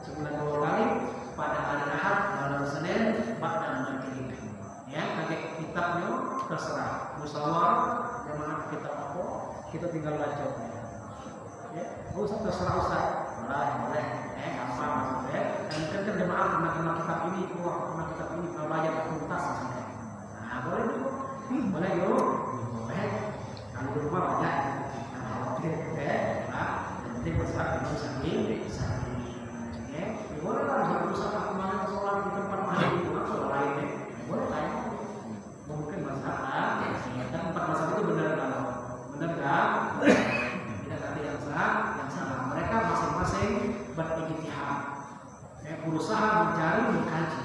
Sebulan 2 kali pada hari Ahad, malam Senin, pada maghrib. Ya, pakai kitabnya terserah. Musyawarah yang mana kitab apa, kita tinggal baca. Ya, usah terserah usah. Boleh, gampang maksudnya. Dan mungkin terjemahan kena kitab ini, kena kitab ini, kalau belajar tuntas misalnya. Nah, boleh juga. Boleh yuk. Boleh. Kalau di rumah banyak. Nanti besar itu sakit. Ya, boleh lah. Kalau misalkan kemarin sholat di tempat mana itu, sholat lainnya, boleh lah. Mungkin masalah. Dan 4 masalah itu benar nggak? Tidak ada yang salah. Mereka masing-masing berijtihad. Berusaha mencari, mengkaji.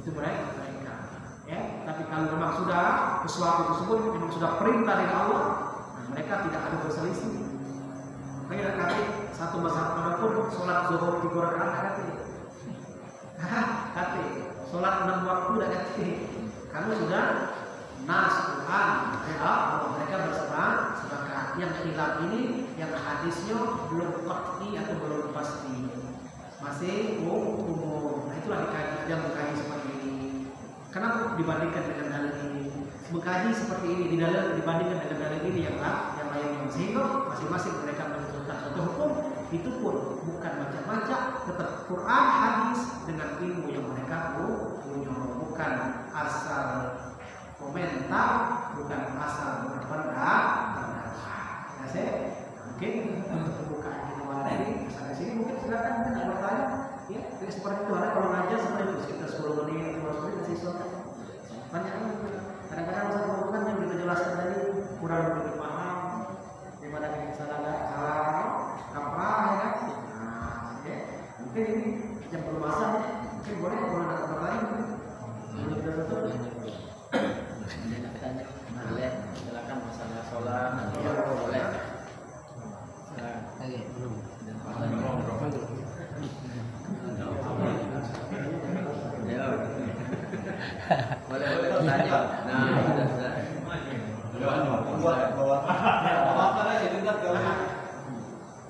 Itu mereka. Ya, tapi kalau memang sudah sesuatu tersebut memang sudah perintah dari Allah, nah mereka tidak ada berselisih. Mereka kata satu mazhab manapun sholat zuhur 3 rakaat kata sholat 6 waktu dah kata karena sudah nas Quran bahwa mereka bersepakat. Yang khilaf ini yang hadisnya belum qat'i atau belum pasti, masih umum. Nah itulah dikaji, yang mengkaji seperti ini. Kenapa dibandingkan dengan dalil ini? Mengkaji seperti ini dibandingkan dengan dalil ini yang lainnya, sehingga masing-masing mereka menentukan suatu hukum. Itu pun bukan macam-macam, tetap Quran hadis dengan ilmu yang mereka punya, bukan asal komentar, bukan asal berpendapat. Ya saya mungkin untuk pembukaan kita malam ini sampai sini mungkin silakan ada bertanya. Ya, seperti itu ada kalau ngajar seperti itu sekitar 10 menit, 15 menit kasih soal. Banyak kadang-kadang masa pembukaan yang kita jelaskan tadi kurang begitu paham, di mana kita salah kaprah ya kan. Nah, ya. Mungkin ini yang bermasalah, mungkin boleh kalau ada pertanyaan mungkin. Belum tutup. Boleh, silakan masalah sholat. Ya, boleh. Oke, belum. Boleh tanya. Nah, sudah. Apa lagi dengar kalau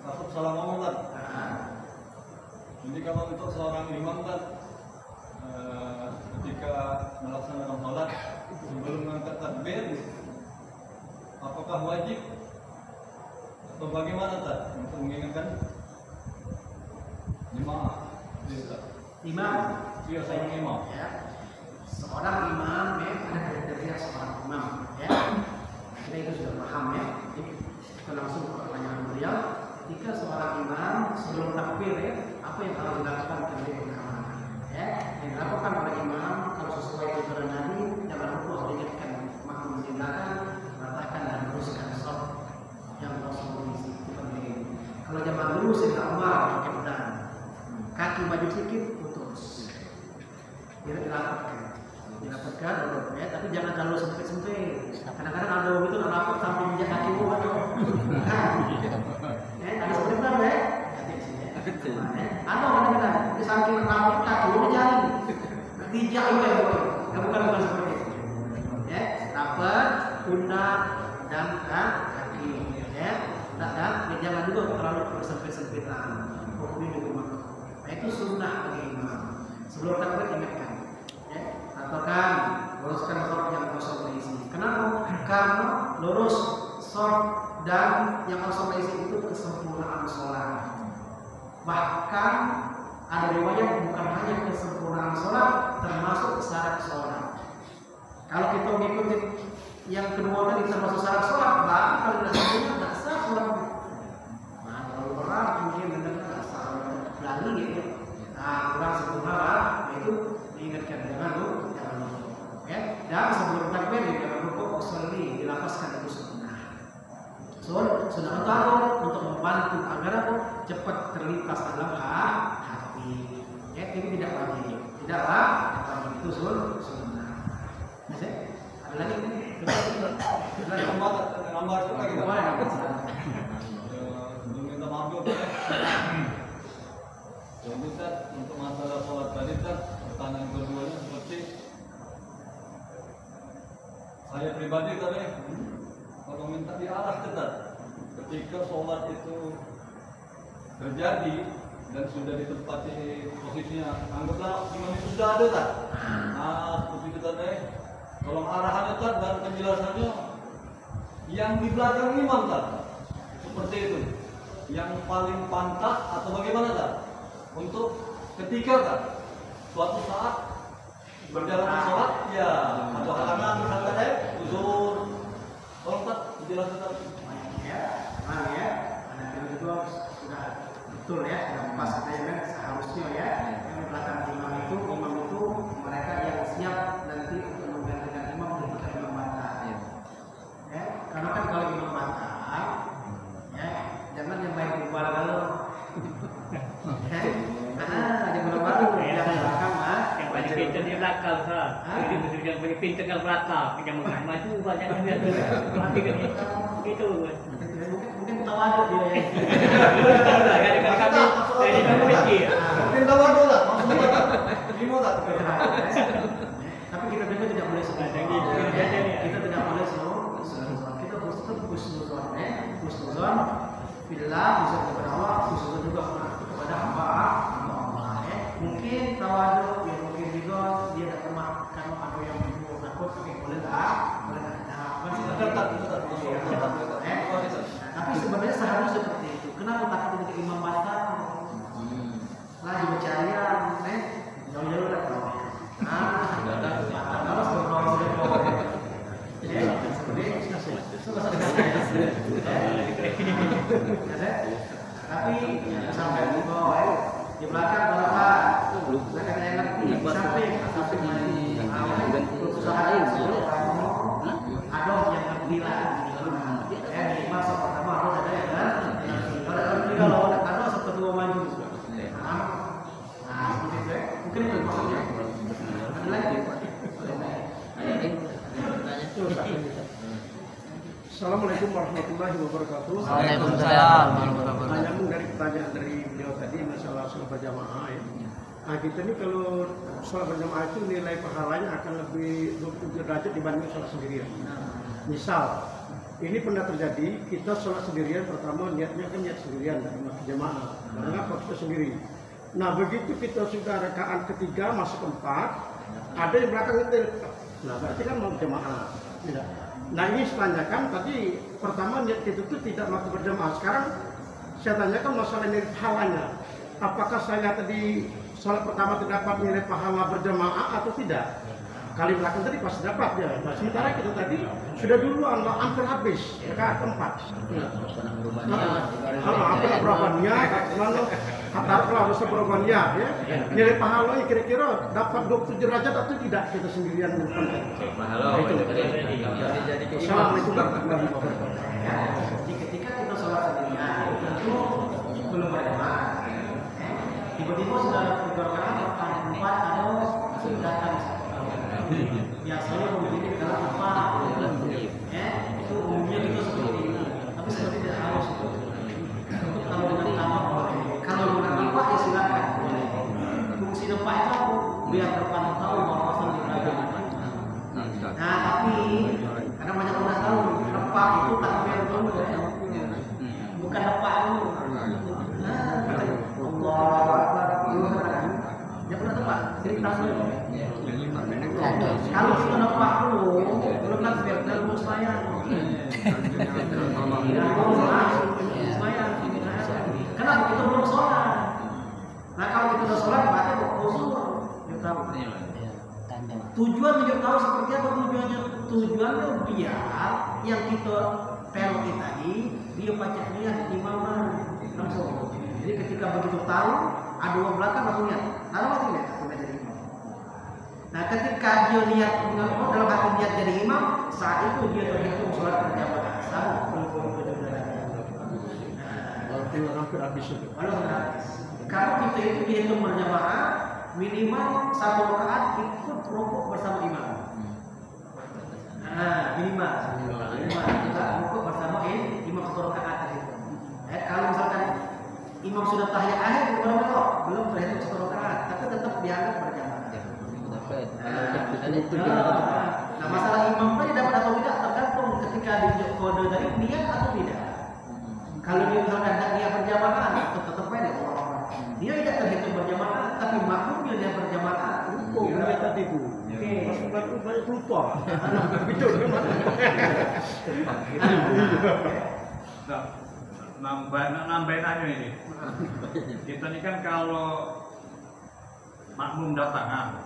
masuk salah ngomong kan? Jadi kalau untuk seorang imam kan ketika melaksanakan sholat sebelum mengangkat takbir, apakah wajib atau bagaimana tak untuk mengingatkan jemaah? Imam, Iya, seorang imam. ya. Seorang imam ya, ada kriteria seorang imam ya. Kita itu sudah paham ya. Jadi kita langsung ke pertanyaan beliau. ketika seorang imam sebelum takbir ya, apa yang harus dilakukan terlebih dahulu ya, yang dilakukan oleh imam kalau sesuai tuntunan Nabi, jangan lupa mengingatkan makmum di belakang, ratakan dan teruskan sholat yang Rasul isi itu penting. Kalau zaman dulu Sayyidina Umar pakai pedang, kaki maju sedikit putus, tidak dirapatkan ya, tapi jangan terlalu sempit. Kadang-kadang ada itu rapat sampai injak kakimu atau ada seperti apa ya? Ada kadang-kadang di samping rapat kaki udah jalan, tidak itu ya bukan seperti itu. Ya, rapat, pundak dan kaki ya, dan jangan juga terlalu bersempit-sempitan. Hukumnya juga makruh. Nah itu sunnah bagi imam. Sebelum takbir ingatkan. Katakan luruskan sholat yang kosong berisi. Kenapa? Karena lurus sholat dan yang kosong berisi itu kesempurnaan sholat. Bahkan ada riwayat bukan hanya kesempurnaan sholat, termasuk syarat sholat. Kalau kita mengikuti yang kedua tadi termasuk syarat sholat, berarti kalau tidak sempurna tidak sah sholat. Nah kalau orang mungkin benar-benar asal lagi gitu. Nah kurang sempurna lah, itu diingatkan jangan lupa. Ya, dan sebelum takbir jangan lupa usolli, dilafazkan itu sunnah. Sunnah untuk membantu agar aku cepat terlintas dalam hati. Ya, ini tidak wajib. Tidaklah wajib itu sunnah. Masih? Ada lagi? Gambar itu lagi. Minta maaf juga. Jadi untuk masalah sholat tadi pertanyaan keduanya seperti saya pribadi tadi kalau minta diarah ketika sholat itu terjadi dan sudah ditempati posisinya, anggaplah imam itu sudah ada tak? Nah seperti itu tadi, tolong arahannya dan penjelasannya yang di belakang imam tak? Seperti itu, yang paling pantas atau bagaimana tak? Untuk ketika tak? Suatu saat berjalan sholat, ya, atau kanan misalkan uzur, tolong tak dijelaskan ya, ya, anak itu sudah betul ya, sudah pas katanya seharusnya ya, yang di belakang imam itu mereka yang siap nanti untuk menggantikan imam ketika imam bantah, ya, karena kan kalau imam bantah, ya, jangan yang main di bala-bala, ada bala-bala, jangan belakang yang banyak pintar di belakang sah. Jadi mesti yang banyak pintar di belakang, yang maju banyak yang dia perhatikan itu. Mungkin tawadu dia ya. Kami mikir. mungkin tawadu lah, maksudnya lima tak? Tapi kita juga tidak boleh seperti itu. Kita tidak boleh selalu kita harus tetap husnuzon, husnuzon billah, bisa kepada Allah, husnuzon juga kepada hamba Allah. Mungkin tawadu, ya mungkin juga dia tidak pernah karena ada yang takut, boleh tak? Boleh tak? Tapi sebenarnya seharusnya seperti itu. Kenapa takut ketika imam bantah? Lagi bercahaya, jauh-jauh lah kalau. Kalau sebelum tapi sampai di bawah di belakang bapak belakang yang ngerti sampai usaha itu ada yang ngerti lah. Masa pertama harus ada ya kan? Kalau ada satu dua maju. Nah, seperti itu. Mungkin itu maksudnya. Ada lagi? Assalamualaikum warahmatullahi wabarakatuh. Waalaikumsalam. Menyambung dari pertanyaan dari beliau tadi masalah sholat berjamaah ya. Nah kita ini kalau sholat berjamaah itu nilai pahalanya akan lebih 27 derajat dibanding sholat sendirian. Misal ini pernah terjadi kita sholat sendirian, pertama niatnya kan niat sendirian dari jamaah, karena kita sendiri. Nah begitu kita sudah rakaat ketiga masuk keempat, ada yang belakang itu, nah berarti kan mau jamaah. Tidak. Nah ini saya tanyakan tadi pertama niat itu tidak mau berjamaah. Sekarang saya tanyakan masalah nilai pahalanya. Apakah saya tadi sholat pertama terdapat nilai pahala berjamaah atau tidak? kali belakang tadi pasti dapat ya. Nah, sementara kita tadi sudah duluan hampir habis rakaat keempat. Hampir berapa niat, lalu taruhlah berapa niat ya. Nilai pahala kira-kira dapat 27 derajat atau tidak kita sendirian menentukan. Pahala itu Assalamualaikum warahmatullahi wabarakatuh. Jadi ketika kita sholat sendirian itu belum berjamaah. Tiba-tiba sudah tiga rakaat, empat atau masih datang. Biasanya begini dalam apa? Itu umumnya kita seperti ini. Tapi seperti tidak harus itu. Kalau dengan tambah boleh. Kalau dengan nampak ya silakan. Fungsi nampak itu biar depan tahu bahwa pasal beragama. Nah tapi karena banyak orang tahu nampak itu takbir dulu ya. Bukan nampak dulu. Ya pernah tempat cerita dulu. Kalau kita nampak dulu, belum takbir dalam sembahyang. Kenapa kita belum sholat? Nah kalau kita udah sholat berarti khusyuk. Tujuan tidak tahu seperti apa tujuannya. Tujuannya biar yang kita peloti tadi dia baca niat imaman langsung. Jadi ketika begitu tahu ada orang belakang langsung niat. Tahu apa tidak? Aku jadi imam. Nah ketika dia niat dalam hati niat jadi imam, saat itu dia terhitung sholat berjamaah sah. Hampir habis itu. Kalau kita itu dihitung berjamaah minimal 1 rakaat ikut rukuk bersama imam. Nah minimal kita rukuk bersama imam 1 rakaat tadi. Kalau misalkan imam sudah tahiyat akhir belum terhitung 1 rakaat, tapi tetap dianggap berjamaah. Nah masalah imam tadi dapat atau tidak tergantung ketika di kode dari niat atau tidak. Kalau dia misalkan tidak niat berjamaah, tetap aja dia tidak terhitung berjamaah, tapi makmumnya dia berjamaah. Lupa tadi bu. Masuk banyak lupa. Betul memang. Nambahin aja ini. Kita ini kan kalau makmum datang,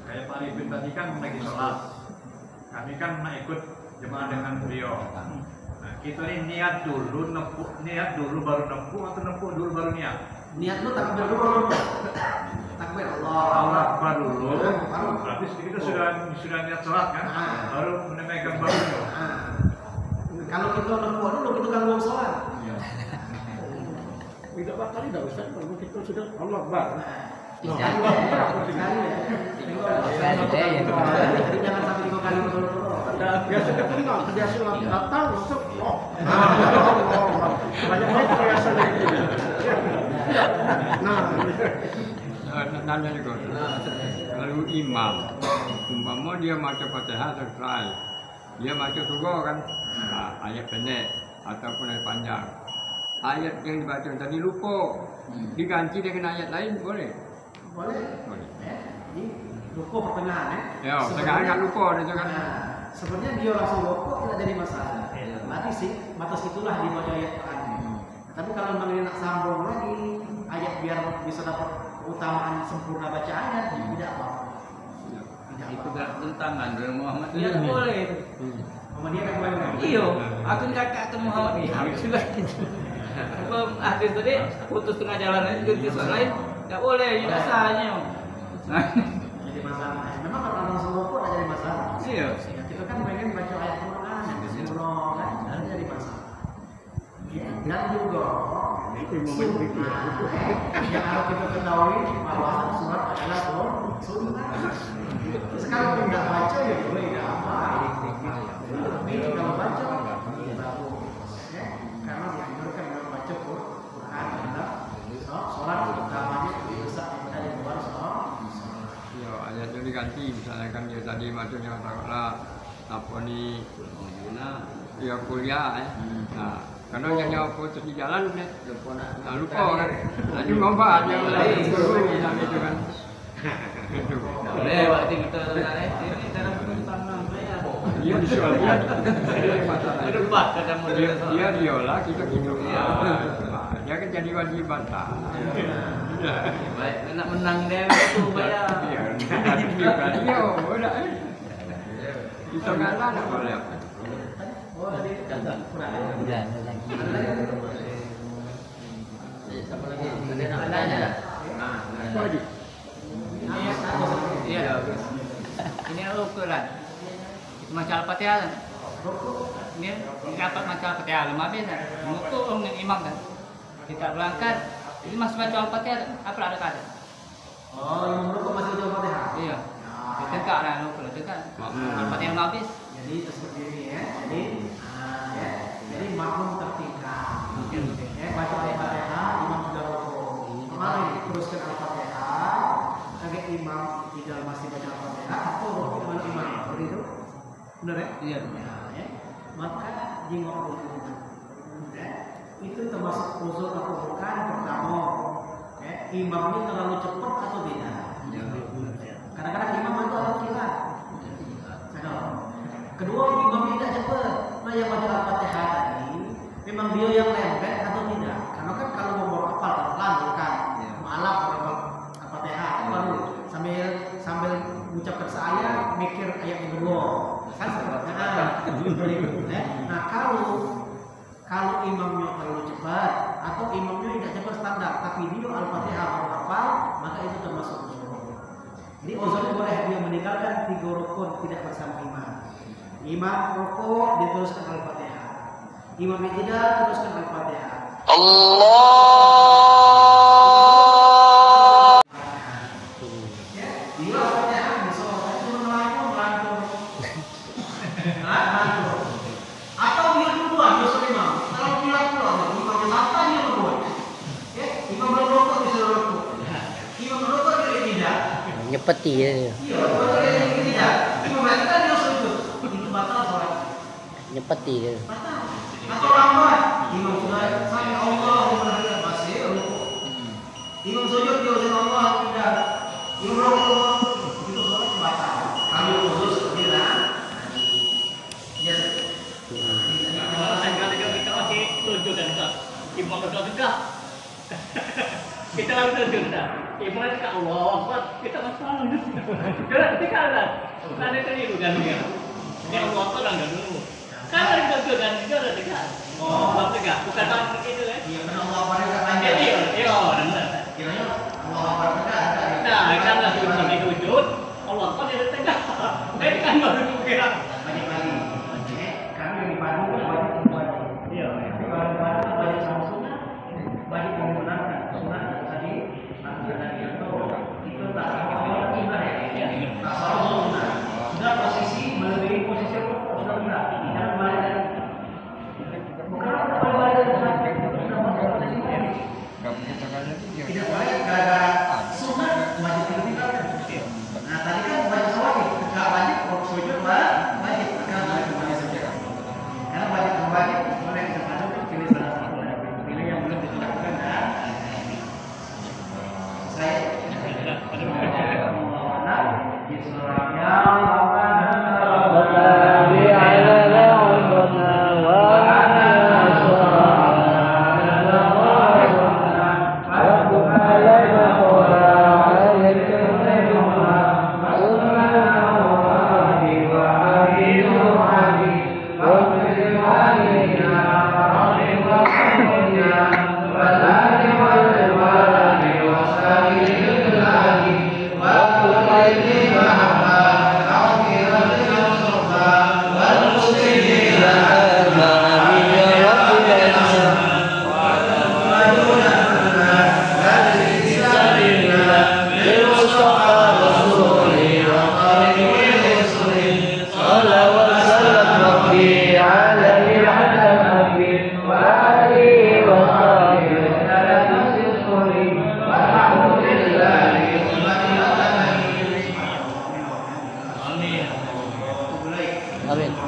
kayak Pak Arifin tadi kan lagi sholat. Kami kan ikut jemaah dengan beliau. Nah, kita ini niat dulu baru nempuh atau nempuh dulu baru niat? Niat lu takbir dulu. Takbir Allah Akbar dulu. Berarti kita sudah niat sholat kan? Baru memegang baru. Kalau kita nempuh dulu kita kan belum sholat. Tidak bakal tidak usah kalau kita sudah Allah Akbar. Jangan sampai 3 kali betul. Biasa kenal, biasa datang masuk. Banyak banget biasa lagi. Nanya juga. Lalu imam, umpama dia baca Fatihah selesai, dia baca surah kan, ayat pendek ataupun ayat panjang. Ayat yang dibaca tadi lupa, diganti dengan ayat lain boleh? Boleh. Jadi lupa pertengahan Ya, sekarang kan lupa dia kan. Sebenarnya dia langsung lupa tidak jadi masalah. Berarti sih batas itulah dibaca ayat Quran. Tapi kalau memang dia nak sambung lagi ayat biar bisa dapat utamaan sempurna baca ayat, tidak apa-apa. Itu tentang Andrew Muhammad dia boleh. Muhammadiyah kan boleh. Iya, aku kakak ke Muhammadiyah sudah gitu. Akhir tadi putus tengah jalan aja ganti soal lain, nggak boleh, tidak sahnya. Jadi masalah. Memang kalau langsung lupa tidak jadi masalah. Iya. Kita kan pengen baca ayat Quran yang sempurna kan, tidak jadi masalah. Dan juga yang harus kita ketahui bahwa surat adalah sunnah. Sekarang tidak baca ya boleh tidak apa. Tapi kalau baca bagus, ya. Karena dianjurkan dengan baca Quran adalah sholat utamanya bisa kita di luar sholat. Ya, ayat itu diganti misalnya kan dia tadi maksudnya katakanlah apa nih? Ya kuliah Nah, karena yang nyawa putus di jalan lupa kan. Nanti ngomong aja itu kan. Boleh waktu kita ini dalam tentang namanya. Dia disuruh dia. Berdebat kadang Dia diolah kita gitu. dia kan jadi wajiban tak. Baik, nak menang dia itu bayar. Iya, juga dia udah. Kita ngalah nak boleh apa? Oh, tadi kurang. Bulan lagi. Siapa lagi? Ada ada. Apa lagi? Iya. Ini ukuran. Macam Al-Fatihah kan? Ini dapat macam Al-Fatihah lama habis kan? Mengukur dengan imam kan? Kita berangkat. Ini masih macam Al-Fatihah apa ada kata? Oh, yang merokok masih baca Al-Fatihah. Iya. Tegak lah ukur tegak. Al-Fatihah lama habis. Jadi seperti ini ya. Jadi makmum tertinggal. Baca Al-Fatihah, imam sudah rokok. Kemarin teruskan Al-Fatihah, kaget imam tidak masih baca Al-Fatihah, atau rokok dengan imam. Seperti itu, benar ya? Iya. Ya. Maka jingok rukuk. Itu termasuk uzur atau bukan? Pertama, imamnya terlalu cepat atau tidak? Kadang-kadang imam itu ada kilat. Kedua, imamnya tidak cepat. Nah, yang baca Al-Fatihah tadi, memang dia yang lembek atau tidak? Karena kan kalau mau hafal terlalu kan, malam hafal Al-Fatihah, baru sambil mengucapkan saya mikir ayat yang kedua, kan seperti itu. Nah, kalau imamnya terlalu cepat atau imamnya tidak cepat standar, tapi dia Al-Fatihah baru hafal, maka itu termasuk uzur. Jadi uzur boleh dia meninggalkan 3 rukun tidak bersama imam. Imam rukuk diteruskan Al-Fatihah. Imam yang tidak teruskan Al-Fatihah. Allah. Ya, dia Al-Fatihah disolat itu melantur. Atau dia duluan dosa imam. Kalau kilat keluar, imam yang lama dia duluan. Ya, imam belum rukuk disuruh rukuk. Imam rukuk dia tidak. Nyepeti ya. Iya, rukuk dia tidak. Imam kita dia sujud. Itu batal sholat. Nyepeti dia. Batal. Atau lambat. Imam sudah sampai Allah masih rukuk. Imam sujud dia ucap Allah tidak. Imam rukuk itu sholat batal. Kalau khusus bila ya. Kalau kita masih tujuh dan tak, imam betul tegak. Kita harus tujuh dah. Imam tegak Allah Akbar, kita masih salah. Jangan tegak lah. Nanti keliru kan dia. Ini Allah Akbar enggak dulu. Kalau kita tujuh dan kita tegak. Oh, tegak. Bukan orang begitu kan? Iya, benar Allah Akbar enggak panjang. Iya, benar. Kiranya Allah Akbar enggak ada. Nah, karena sampai sujud, Allah Akbar dia tegak. Ini kan baru kira. Balik-balik. Kami yang dipadu kan wajib wajib. Iya. Tapi kalau dipadu wajib sama sunnah, wajib menggunakan sunnah tadi. Dan itu tak sama iman ya. Tak sama sunnah. Sudah posisi melebihi posisi rukuk sudah benar. Jangan balik lagi. Bukan kalau balik lagi sudah masuk posisi ini. Tidak boleh gara-gara sunnah wajib ditinggalkan. Nah tadi kan wajib wajib, kalau wajib sujud wajib. Karena wajib boleh kita padu pilih salah satu, pilih yang belum dilakukan dan saya di surahnya Amin.